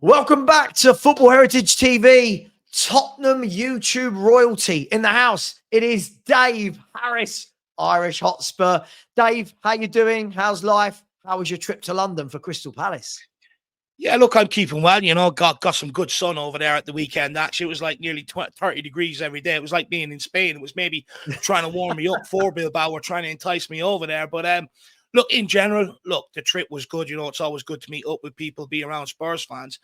Welcome back to Football Heritage TV, Tottenham YouTube royalty in the house. It is Dave Harris, Irish Hotspur. Dave, how you doing? How's life? How was your trip to London for Crystal Palace? Yeah, look, I'm keeping well. Got some good sun over there at the weekend. Actually, it was like nearly 30 degrees every day. It was like being in Spain. It was maybe trying to warm me up for Bilbao or trying to entice me over there. But look, in general, the trip was good. It's always good to meet up with people, be around Spurs fans.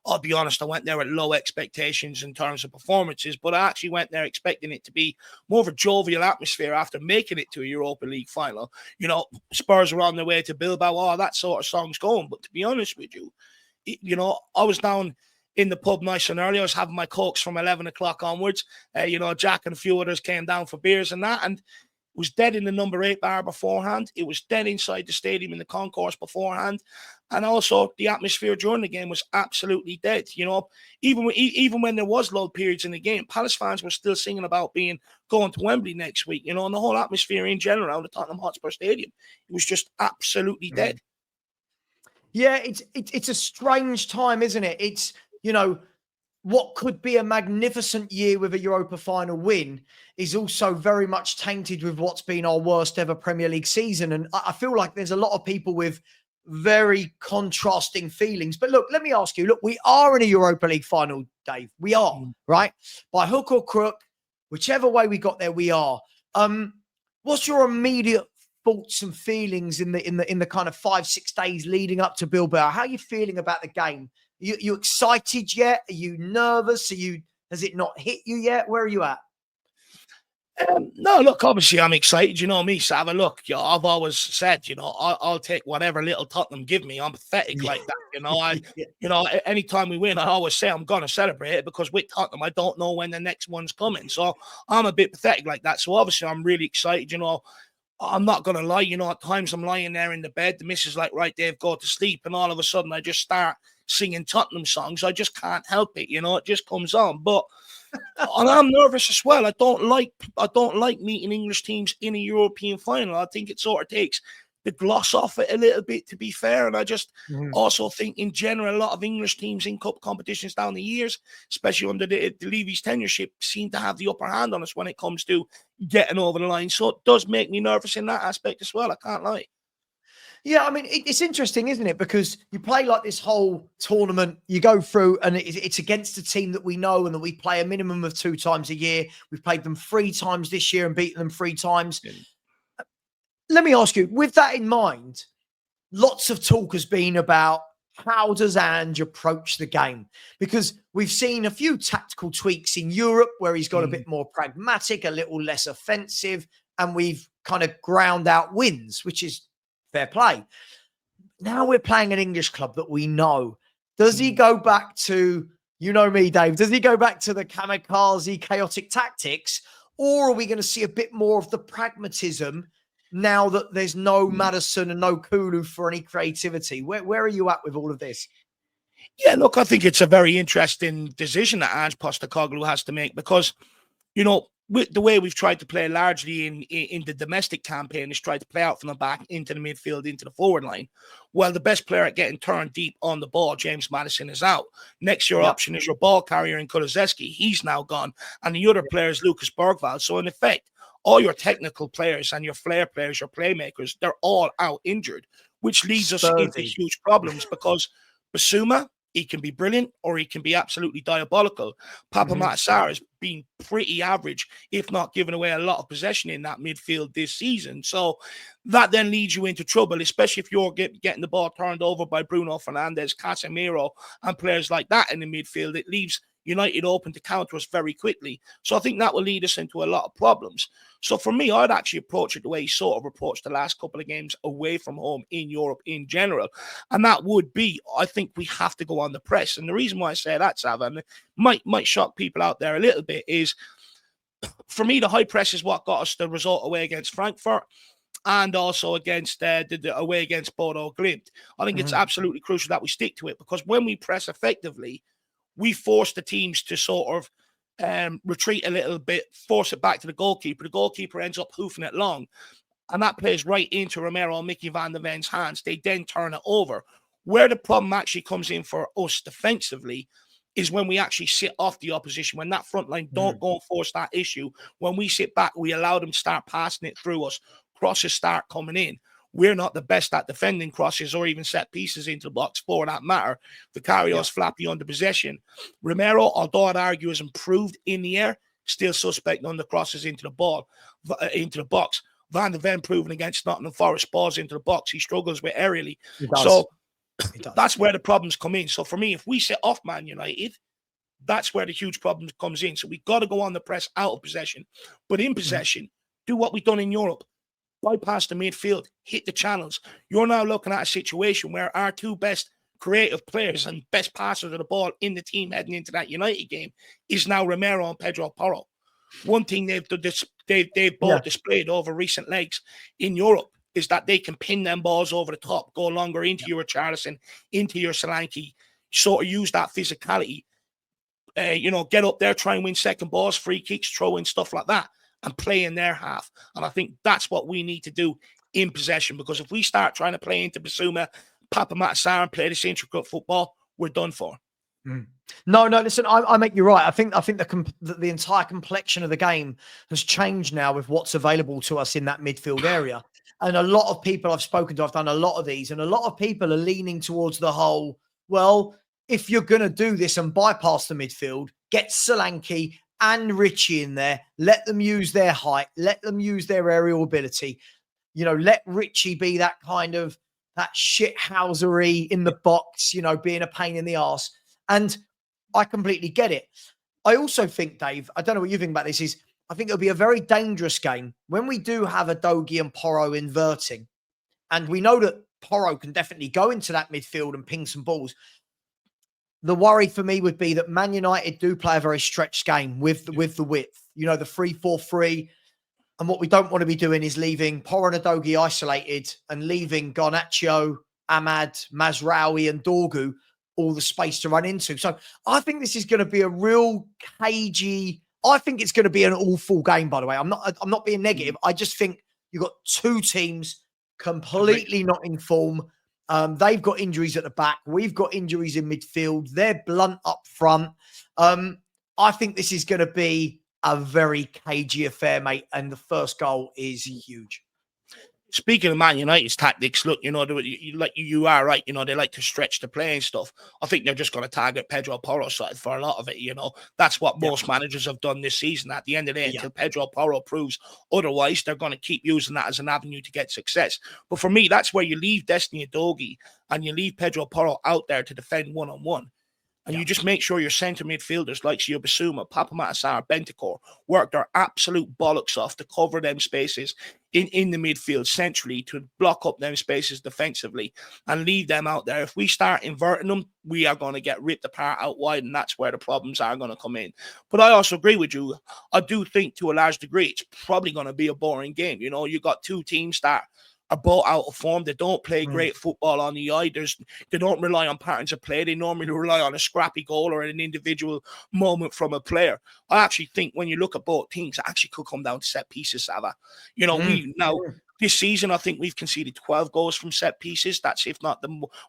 I'll be honest, I went there with low expectations in terms of performances, but I actually went there expecting it to be more of a jovial atmosphere after making it to a Europa League final. Spurs were on their way to Bilbao, all that sort of song's going. But to be honest with you, I was down in the pub nice and early. I was having my cokes from 11 o'clock onwards. Jack and a few others came down for beers and that, and it was dead in the number 8 bar beforehand. It was dead inside the stadium in the concourse beforehand. And also the atmosphere during the game was absolutely dead. Even when there was lull periods in the game, Palace fans were still singing about going to Wembley next week, and the whole atmosphere in general around the Tottenham Hotspur Stadium, it was just absolutely dead. Yeah, it's a strange time, isn't it? It's, what could be a magnificent year with a Europa final win is also very much tainted with what's been our worst ever Premier League season. And I feel like there's a lot of people with very contrasting feelings. But look, let me ask you, look, we are in a Europa League final, Dave. We are, right? By hook or crook, whichever way we got there, we are. What's your immediate thoughts and feelings in the kind of 5-6 days leading up to Bilbao? How are you feeling about the game? You excited yet? Are you nervous? Has it not hit you yet? Where are you at? No, look, obviously I'm excited. You know me, Sava. Look, I've always said, I'll take whatever little Tottenham give me. I'm pathetic like that. Anytime we win, I always say I'm going to celebrate it because with Tottenham, I don't know when the next one's coming. So I'm a bit pathetic like that. So obviously I'm really excited. I'm not going to lie. At times I'm lying there in the bed. The missus like, right, Dave, go to sleep. And all of a sudden I just start singing Tottenham songs. I just can't help it. It just comes on. But and I'm nervous as well. I don't like meeting English teams in a European final. I think it sort of takes the gloss off it a little bit, to be fair. And I just also think in general, a lot of English teams in cup competitions down the years, especially under the Levy's tenureship, seem to have the upper hand on us when it comes to getting over the line. So it does make me nervous in that aspect as well. I can't lie. Yeah, I mean, it's interesting, isn't it? Because you play like this whole tournament, you go through and it's against a team that we know and that we play a minimum of 2 times a year. We've played them 3 times this year and beaten them 3 times. Let me ask you, with that in mind, lots of talk has been about how does Ange approach the game? Because we've seen a few tactical tweaks in Europe where he's got a bit more pragmatic, a little less offensive, and we've kind of ground out wins, which is fair play. Now we're playing an English club that we know. Does he go back to, you know me, Dave, does he go back to the kamikaze chaotic tactics, or are we going to see a bit more of the pragmatism now that there's no Maddison and no Kulu for any creativity? Where are you at with all of this? Yeah, look, I think it's a very interesting decision that Ange Postecoglou has to make because, with the way we've tried to play largely in the domestic campaign is tried to play out from the back into the midfield, into the forward line. Well, the best player at getting turned deep on the ball, James Maddison, is out. Next, your option is your ball carrier in Kulusevski. He's now gone. And the other player is Lucas Bergvall. So, in effect, all your technical players and your flair players, your playmakers, they're all out injured, which leads us into huge problems because Basuma, he can be brilliant or he can be absolutely diabolical. Papa Matsar has been pretty average, if not giving away a lot of possession in that midfield this season. So that then leads you into trouble, especially if you're getting the ball turned over by Bruno Fernandes, Casemiro, and players like that in the midfield. It leaves United open to counter us very quickly. So I think that will lead us into a lot of problems. So for me, I'd actually approach it the way he sort of approached the last couple of games away from home in Europe in general. And that would be, I think we have to go on the press. And the reason why I say that, Sav, and it might shock people out there a little bit, is for me, the high press is what got us the result away against Frankfurt and also against the away against Bodo Glimt. I think it's absolutely crucial that we stick to it because when we press effectively, we force the teams to sort of retreat a little bit, force it back to the goalkeeper. The goalkeeper ends up hoofing it long, and that plays right into Romero and Mickey van der Ven's hands. They then turn it over. Where the problem actually comes in for us defensively is when we actually sit off the opposition, when that front line don't go and force that issue. When we sit back, we allow them to start passing it through us. Crosses start coming in. We're not the best at defending crosses or even set pieces into the box for that matter. Vicarios flappy under possession. Romero, although I'd argue, has improved in the air, still suspect on the crosses into the box. Van de Ven proven against Nottingham Forest, balls into the box. He struggles with aerially. So that's where the problems come in. So for me, if we sit off Man United, that's where the huge problem comes in. So we've got to go on the press out of possession. But in possession, do what we've done in Europe. Bypass the midfield, hit the channels. You're now looking at a situation where our two best creative players and best passers of the ball in the team heading into that United game is now Romero and Pedro Porro. One thing they've both displayed over recent legs in Europe is that they can pin them balls over the top, go longer into your Richarlison, into your Solanke, sort of use that physicality, get up there, try and win second balls, free kicks, throw in, stuff like that, and play in their half. And I think that's what we need to do in possession, because if we start trying to play into Basuma, Papa Matasar, and play this intricate football, we're done for. No, listen, I make you right. I think the entire complexion of the game has changed now with what's available to us in that midfield area. And a lot of people I've spoken to, I've done a lot of these, and a lot of people are leaning towards the whole, well, if you're going to do this and bypass the midfield, get Solanke and Richie in there, let them use their height, let them use their aerial ability. Let Richie be that kind of that shithousery in the box, being a pain in the arse. And I completely get it. I also think, Dave, I don't know what you think about this, is I think it'll be a very dangerous game when we do have Udogie and Porro inverting. And we know that Porro can definitely go into that midfield and ping some balls. The worry for me would be that Man United do play a very stretched game with the width, the 3-4-3. And what we don't want to be doing is leaving Porro and Udogie isolated and leaving Garnacho, Ahmad, Mazraoui and Dorgu all the space to run into. So I think this is going to be a real cagey. I think it's going to be an awful game, by the way. I'm not being negative. I just think you've got two teams completely not in form. They've got injuries at the back. We've got injuries in midfield. They're blunt up front. I think this is going to be a very cagey affair, mate. And the first goal is huge. Speaking of Man United's tactics, look, you are right. They like to stretch the play and stuff. I think they're just going to target Pedro Porro's side for a lot of it. That's what most managers have done this season. At the end of the day, until Pedro Porro proves otherwise, they're going to keep using that as an avenue to get success. But for me, that's where you leave Destiny Udogie and you leave Pedro Porro out there to defend one-on-one. And you just make sure your centre midfielders like Gio Basuma, Papa Matasar, Bentancur work their absolute bollocks off to cover them spaces in the midfield centrally, to block up them spaces defensively and leave them out there. If we start inverting them, we are going to get ripped apart out wide, and that's where the problems are going to come in. But I also agree with you. I do think to a large degree it's probably going to be a boring game. You got two teams that are both out of form. They don't play great football on the eye. They don't rely on patterns of play. They normally rely on a scrappy goal or an individual moment from a player. I actually think when you look at both teams, it actually could come down to set pieces, Sava. This season, I think we've conceded 12 goals from set pieces. That's, if not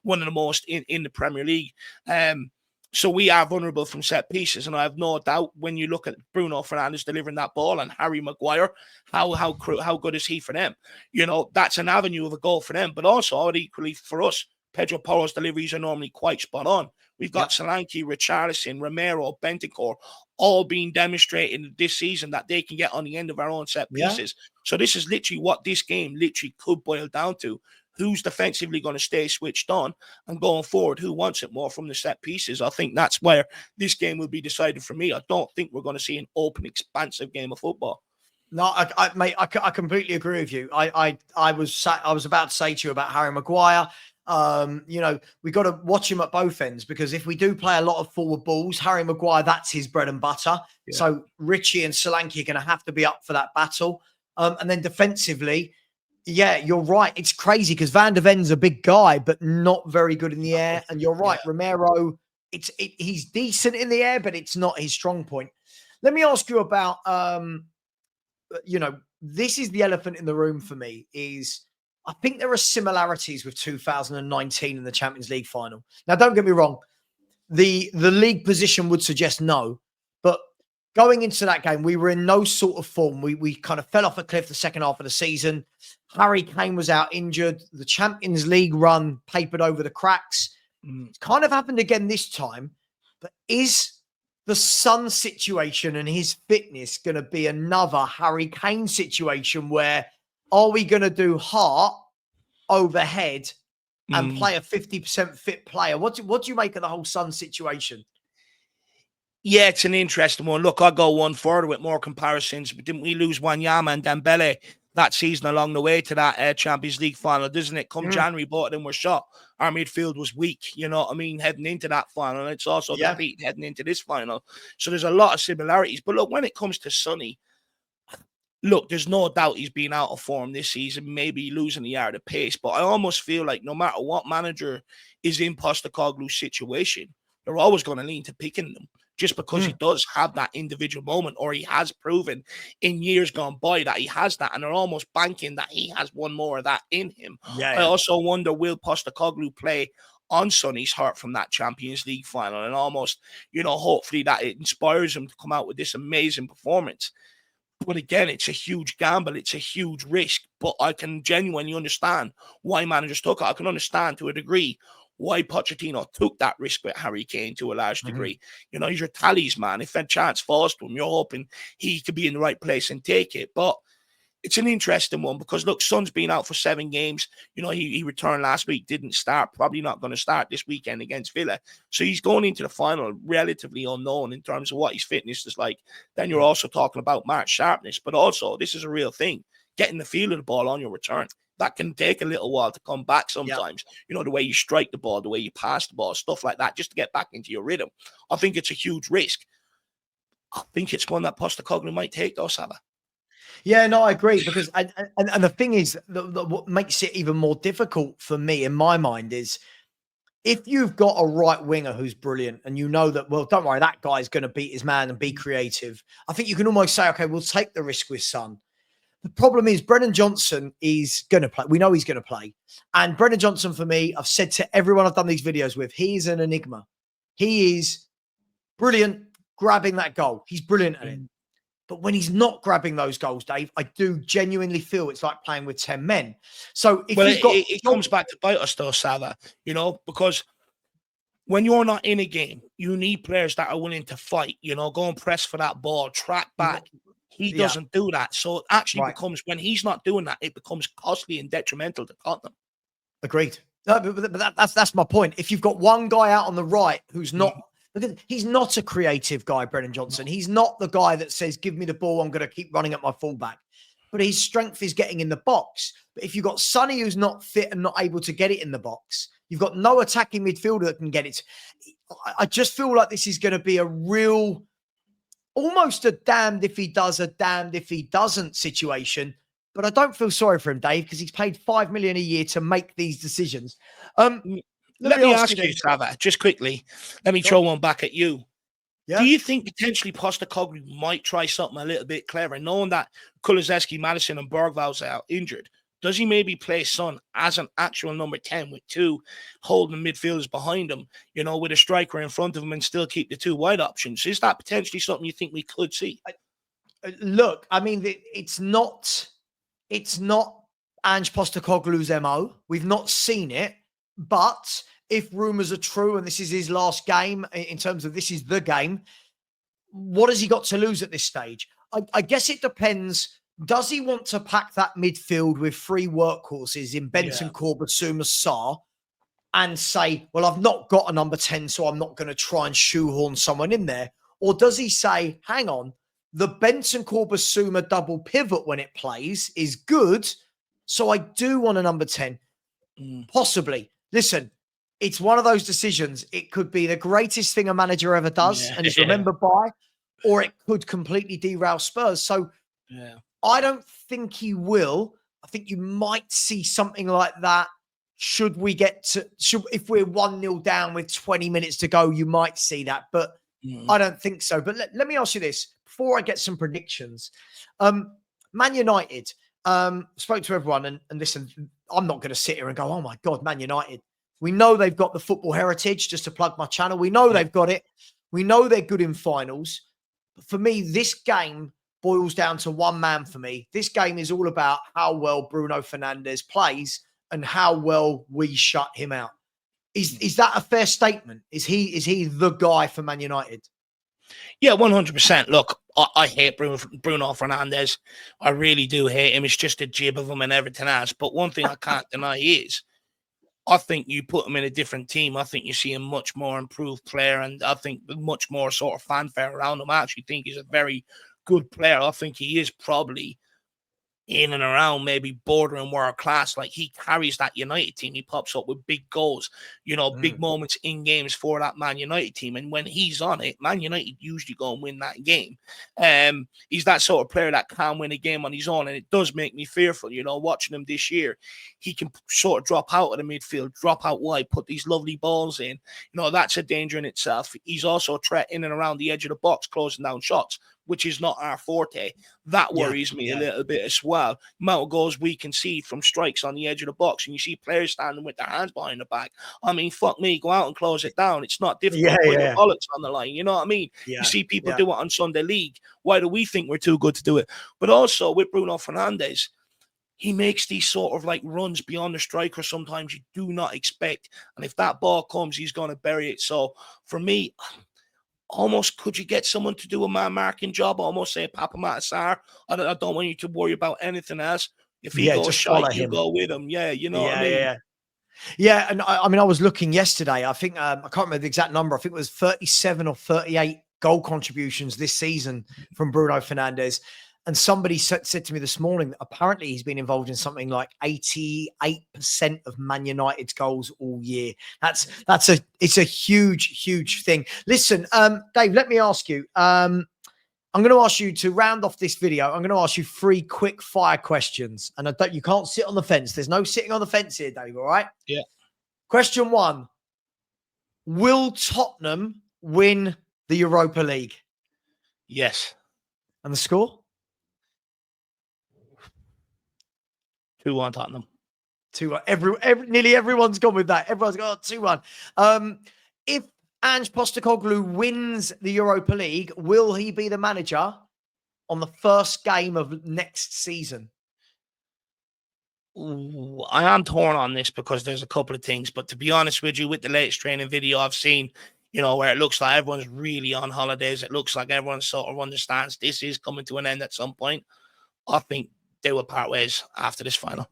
one of the most in the Premier League. So we are vulnerable from set pieces, and I have no doubt when you look at Bruno Fernandes delivering that ball and Harry Maguire, how good is he for them? That's an avenue of a goal for them, but also equally for us. Pedro Porro's deliveries are normally quite spot on. We've got Solanke, Richarlison, Romero, Bentancur, all being demonstrated this season that they can get on the end of our own set pieces. So this is literally what this game literally could boil down to. Who's defensively going to stay switched on, and going forward, who wants it more from the set pieces? I think that's where this game will be decided for me. I don't think we're going to see an open, expansive game of football. No, mate, I completely agree with you. I was about to say to you about Harry Maguire. We've got to watch him at both ends, because if we do play a lot of forward balls, Harry Maguire, that's his bread and butter. Yeah. So Richie and Solanke are going to have to be up for that battle. And then defensively, you're right. It's crazy because Van de Ven's a big guy, but not very good in the air. And you're right, Romero, he's decent in the air, but it's not his strong point. Let me ask you about, this is the elephant in the room for me, is I think there are similarities with 2019 in the Champions League final. Now, don't get me wrong. The league position would suggest no, but going into that game, we were in no sort of form. We kind of fell off a cliff the second half of the season. Harry Kane was out injured. The Champions League run papered over the cracks. It's kind of happened again this time, but is the Son situation and his fitness going to be another Harry Kane situation where are we going to do heart overhead and play a 50% fit player? What do you make of the whole Son situation? Yeah, it's an interesting one. Look, I'll go one further with more comparisons. Didn't we lose Wanyama and Dembele that season along the way to that Champions League final, doesn't it? Come January, both of them were shot. Our midfield was weak, you know what I mean, heading into that final. And it's also depleted heading into this final. So there's a lot of similarities. But look, when it comes to Sonny, look, there's no doubt he's been out of form this season, maybe losing the yard of pace. But I almost feel like no matter what manager is in Postecoglou's situation, they're always going to lean to picking them. Just because he does have that individual moment, or he has proven in years gone by that he has that, and they're almost banking that he has one more of that in him. I also wonder, will Postecoglou play on Sonny's heart from that Champions League final, and almost, you know, hopefully that it inspires him to come out with this amazing performance. But again, it's a huge gamble. It's a huge risk. But I can genuinely understand why managers took it. I can understand to a degree why Pochettino took that risk with Harry Kane to a large degree. You know, he's your talisman. If a chance falls to him, you're hoping he could be in the right place and take it. But it's an interesting one because, look, Son's been out for 7 games. You know, he returned last week, didn't start, probably not going to start this weekend against Villa. So he's going into the final relatively unknown in terms of what his fitness is like. Then you're also talking about match sharpness, but also this is a real thing, getting the feel of the ball on your return. That can take a little while to come back sometimes. You know, the way you strike the ball, the way you pass the ball, stuff like that, just to get back into your rhythm. I think it's a huge risk. I think it's one that Postecoglou might take, though, Saba. Yeah, no, I agree because and the thing is, what makes it even more difficult for me in my mind is if you've got a right winger who's brilliant and you know that, well, don't worry, that guy's going to beat his man and be creative. I think you can almost say, okay, we'll take the risk with Son. The problem is Brennan Johnson is going to play. We know he's going to play. And Brennan Johnson, for me, I've said to everyone I've done these videos with, he's an enigma. He is brilliant grabbing that goal. He's brilliant at it. But when he's not grabbing those goals, Dave, I do genuinely feel it's like playing with 10 men. So if you've got... It comes back to bite us though, Saba, you know, because when you're not in a game, you need players that are willing to fight, you know, go and press for that ball, track back. He doesn't do that. So it actually becomes, when he's not doing that, it becomes costly and detrimental to Tottenham. Agreed. No, but that's my point. If you've got one guy out on the right who's not... He's not a creative guy, Brennan Johnson. He's not the guy that says, give me the ball, I'm going to keep running at my fullback. But his strength is getting in the box. But if you've got Sonny who's not fit and not able to get it in the box, you've got no attacking midfielder that can get it. I just feel like this is going to be a real, almost a damned if he does, a damned if he doesn't situation. But I don't feel sorry for him, Dave, because he's paid $5 million a year to make these decisions. Let me ask you, Saba, just quickly. Let me throw one back at you. Yeah. Do you think potentially Postecoglou might try something a little bit clever, knowing that Kulusevski, Maddison, and Bergvall's out injured? Does he maybe play Son as an actual number 10 with 2 holding midfielders behind him, you know, with a striker in front of him and still keep the 2 wide options? Is that potentially something you think we could see? Look, I mean, it's not Ange Postecoglou's MO. We've not seen it. But if rumors are true and this is his last game in terms of this is the game, what has he got to lose at this stage? I guess it depends. Does he want to pack that midfield with 3 workhorses in Benson, Corbasuma, Sarr and say, well, I've not got a number 10, so I'm not going to try and shoehorn someone in there? Or does he say, hang on, the Benson, Corbasuma double pivot when it plays is good, so I do want a number 10? Possibly. Listen, it's one of those decisions. It could be the greatest thing a manager ever does and is remembered by, or it could completely derail Spurs. So I don't think he will. I think you might see something like that. If we're 1-0 down with 20 minutes to go, you might see that, but I don't think so. But let me ask you this before I get some predictions. Man United, spoke to everyone and listen, I'm not going to sit here and go, oh my God, Man United. We know they've got the football heritage, just to plug my channel. We know they've got it. We know they're good in finals. But for me, this game boils down to one man for me. This game is all about how well Bruno Fernandes plays and how well we shut him out. Is that a fair statement? Is he the guy for Man United? Yeah, 100%. Look, I hate Bruno Fernandes. I really do hate him. It's just a jib of him and everything else. But one thing I can't deny is I think you put him in a different team. I think you see a much more improved player, and I think much more sort of fanfare around him. I actually think he's a very good player. I think he is probably in and around maybe bordering world class. Like, he carries that United team. He pops up with big goals, big moments in games for that Man United team. And when he's on it, Man United usually go and win that game. He's that sort of player that can win a game on his own. And it does make me fearful, watching him this year. He can sort of drop out of the midfield, drop out wide, put these lovely balls in. That's a danger in itself. He's also a threat in and around the edge of the box, closing down shots, which is not our forte. That worries me a little bit as well. Amount of goals we concede from strikes on the edge of the box, and you see players standing with their hands behind the back. I mean, fuck me, go out and close it down. It's not difficult. Put your bollocks on the line. You know what I mean? You see people do it on Sunday League. Why do we think we're too good to do it? But also with Bruno Fernandes, he makes these sort of like runs beyond the striker sometimes you do not expect. And if that ball comes, he's going to bury it. So for me, almost could you get someone to do a man marking job? Almost say Papa Matasar. I don't want you to worry about anything else. If he goes shite, you go with him. Yeah, you know what I mean? Yeah, and I mean, I was looking yesterday. I think I can't remember the exact number. I think it was 37 or 38 goal contributions this season from Bruno Fernandes. And somebody said to me this morning that apparently he's been involved in something like 88% of Man United's goals all year. It's a huge thing. Listen, Dave, let me ask you. I'm going to ask you to round off this video. I'm going to ask you 3 quick fire questions, and you can't sit on the fence. There's no sitting on the fence here, Dave. All right? Yeah. Question 1: will Tottenham win the Europa League? Yes. And the score? 2-1 Tottenham. 2-1. Nearly everyone's gone with that. Everyone's got 2-1. If Ange Postecoglou wins the Europa League, will he be the manager on the first game of next season? Ooh, I am torn on this because there's a couple of things. But to be honest with you, with the latest training video I've seen, where it looks like everyone's really on holidays, it looks like everyone sort of understands this is coming to an end at some point. I think they will part ways after this final.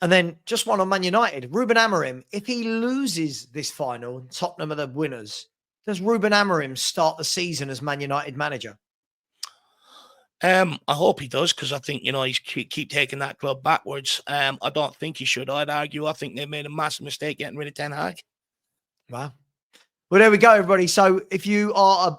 And then just one on Man United. Ruben Amorim, if he loses this final and Tottenham are the winners, does Ruben Amorim start the season as Man United manager? I hope he does, because I think, he's keep taking that club backwards. I don't think he should. I'd argue I think they made a massive mistake getting rid of Ten Hag. Wow. Well, there we go, everybody. So if you are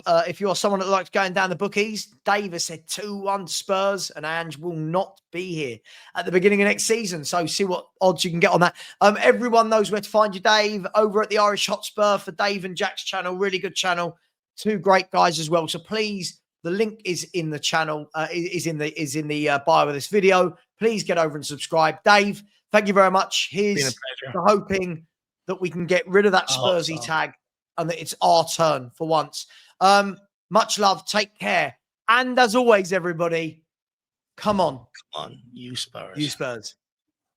someone that likes going down the bookies, Dave has said 2-1 Spurs, and Ange will not be here at the beginning of next season. So see what odds you can get on that. Everyone knows where to find you, Dave, over at the Irish Hotspur for Dave and Jack's channel. Really good channel. 2 great guys as well. So please, the link is in the channel, is in the bio of this video. Please get over and subscribe. Dave, thank you very much. Here's to hoping that we can get rid of that Spursy tag, and that it's our turn for once. Much love. Take care. And as always, everybody, come on. Come on, you Spurs. You Spurs.